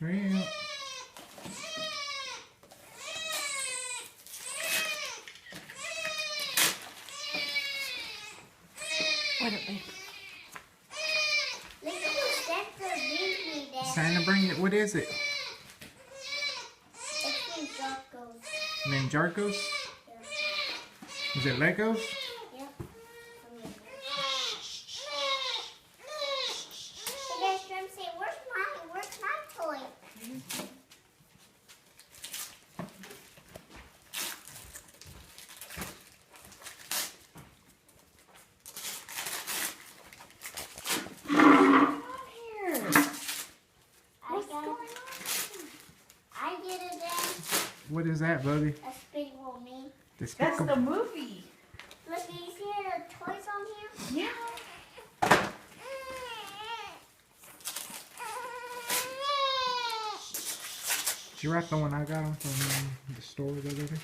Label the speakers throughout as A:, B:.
A: Hurry up.
B: What up, babe?
C: Look at what Santa brings me there.
A: Santa bring it. What is it?
C: It's been Jocko's.
A: Ninjargos?
C: Yeah.
A: Is it Legos?
C: Yep. Hey guys, Trim, say, where's my toy? I get it then.
A: What is that, buddy?
C: Despicable Me.
B: That's
A: Despicable.
B: the movie.
C: Look, do you see the toys on here?
B: Yeah.
A: Did you wrap the one I got from the store the other day?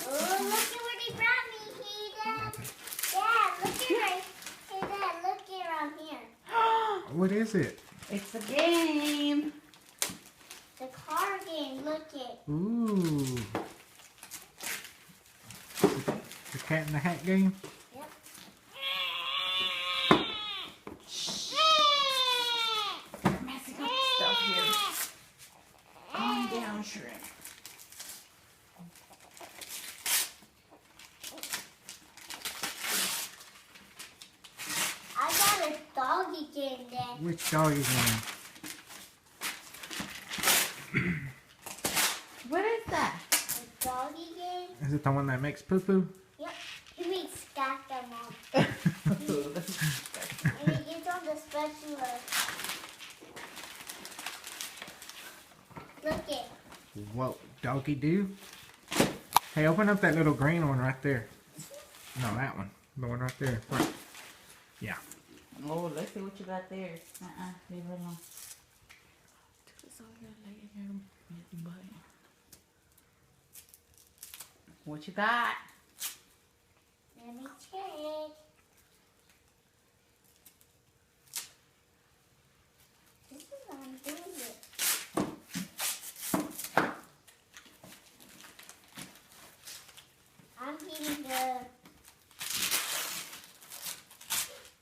C: Oh, look at what he brought me, hey, Dad. Dad, look at right. Hey, Dad, look at around here.
A: What is it?
B: It's a game.
C: The car game, look it.
A: Ooh. The Cat in the Hat game?
C: Yep.
B: Messing up stuff here. Calm down, Shrimp.
C: I got a doggy game there.
A: Which dog is in?
B: What is that?
C: A doggy game?
A: Is it the one that makes poo poo?
C: Yep. He makes stack them up. And he gives them the special look it.
A: Whoa, doggy do? Hey, open up that little green one right there. No, that one. The one right there. Right. Yeah.
B: Oh, let's see what you got there. Leave it alone. What you got?
C: Let me check. This is what I'm doing it.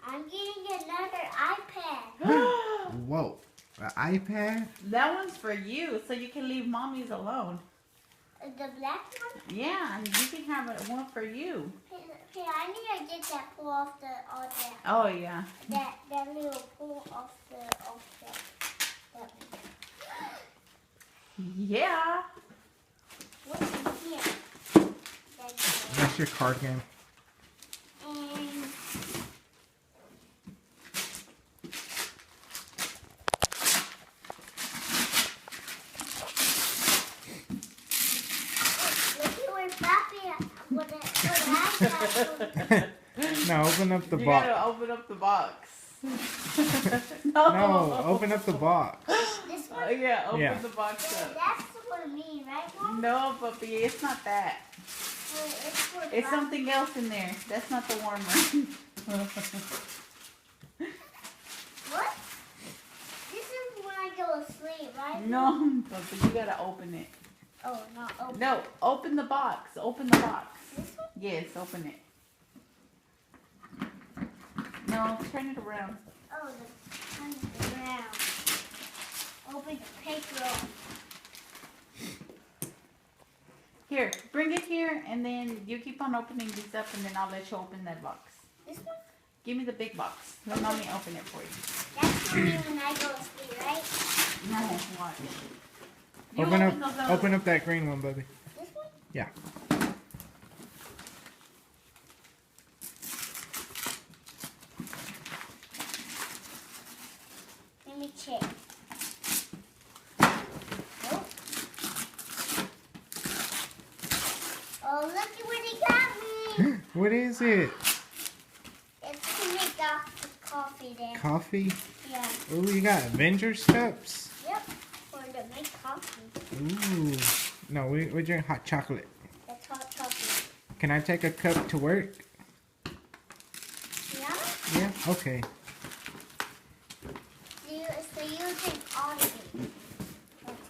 C: I'm getting another iPad.
A: Whoa. An iPad?
B: That one's for you, so you can leave mommy's alone.
C: The black one?
B: Yeah, and you can have one for you.
C: Hey, I need to get that pull off the all that.
B: Oh yeah.
C: That little pull off that one.
B: Yeah.
C: What's in here?
A: That's your card game.
C: And look at where Papi what I got.
A: No, open up the
B: You
A: box.
B: gotta open up the box.
A: No, open up the box.
C: This one?
B: Yeah, open
A: Yeah.
B: the box up.
C: That's for me, right, Mom?
B: No, puppy, it's not that.
C: It's for
B: It's
C: Papi.
B: something else in there. That's not the warmer.
C: What? This is when I go to sleep, right?
B: No, puppy, you gotta open it.
C: Oh, not open.
B: No, open the box. Open the box.
C: This one?
B: Yes, open it. No, turn it around.
C: Oh, the underground. Open the paper up.
B: Here, bring it here, and then you keep on opening these up, and then I'll let you open that box.
C: This one?
B: Give me the big box. Let mommy open it for you.
C: That's for me when I go to sleep, right?
B: No, watch. You
A: Open
B: those
A: up, open up that green one, baby.
C: This one?
A: Yeah.
C: Let me check. Nope. Oh, look at what he got me.
A: What is it?
C: It's to make the coffee there.
A: Coffee?
C: Yeah.
A: Ooh, you got Avengers cups?
C: Yep. For to make coffee.
A: Ooh. No, we drink hot chocolate.
C: That's hot chocolate.
A: Can I take a cup to work?
C: Yeah?
A: Yeah? Okay.
C: So you drink all of it. That's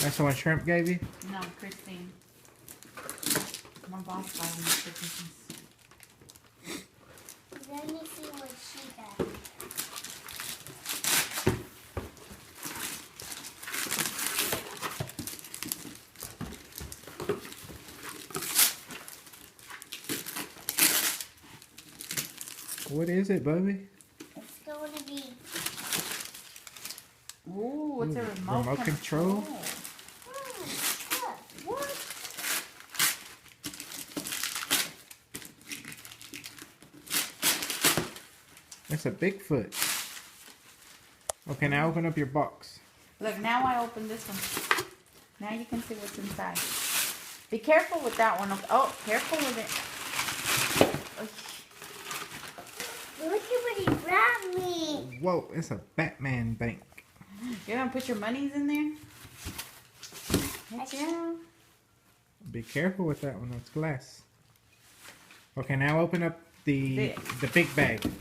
A: That's the one Shrimp gave you?
B: No, Christine. My boss bought me for Christmas.
C: Let me see what she got.
A: What is it, Bubby?
C: It's going to be.
B: Ooh, it's a
A: Ooh,
B: remote,
A: remote control?
C: Look.
B: What?
A: That's a Bigfoot. Okay, now open up your box.
B: Look, now I open this one. Now you can see what's inside. Be careful with that one. Okay. Oh, careful with it. Oh,
C: Look at what he brought me.
A: Whoa, it's a Batman bank.
B: you're gonna put your monies in there? Heck yeah.
A: Be careful with that one, it's glass. Okay, now open up the
B: This.
A: big bag.
C: This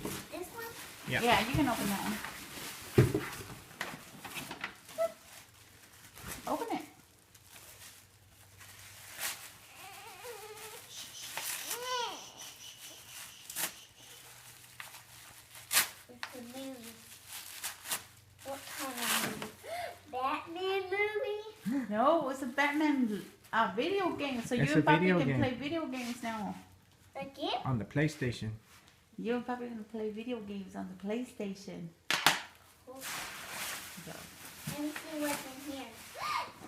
C: one?
A: Yeah.
B: Yeah, you can open that one. Open it.
C: It's a movie. What kind of movie? Batman movie?
B: No, it's a Batman video game. So
A: It's
B: you
A: a
B: and Papi
A: video
B: can
A: game.
B: play video games now.
C: Again?
A: On the PlayStation.
B: You and Papi can play video games on the PlayStation. So,
C: Let me see what's in here.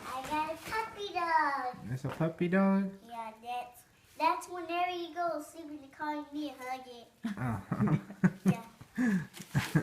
C: I got a puppy dog.
A: That's a puppy dog.
C: Yeah, that's whenever you go sleep in the car, you need to hug it.
A: Oh.
C: Yeah.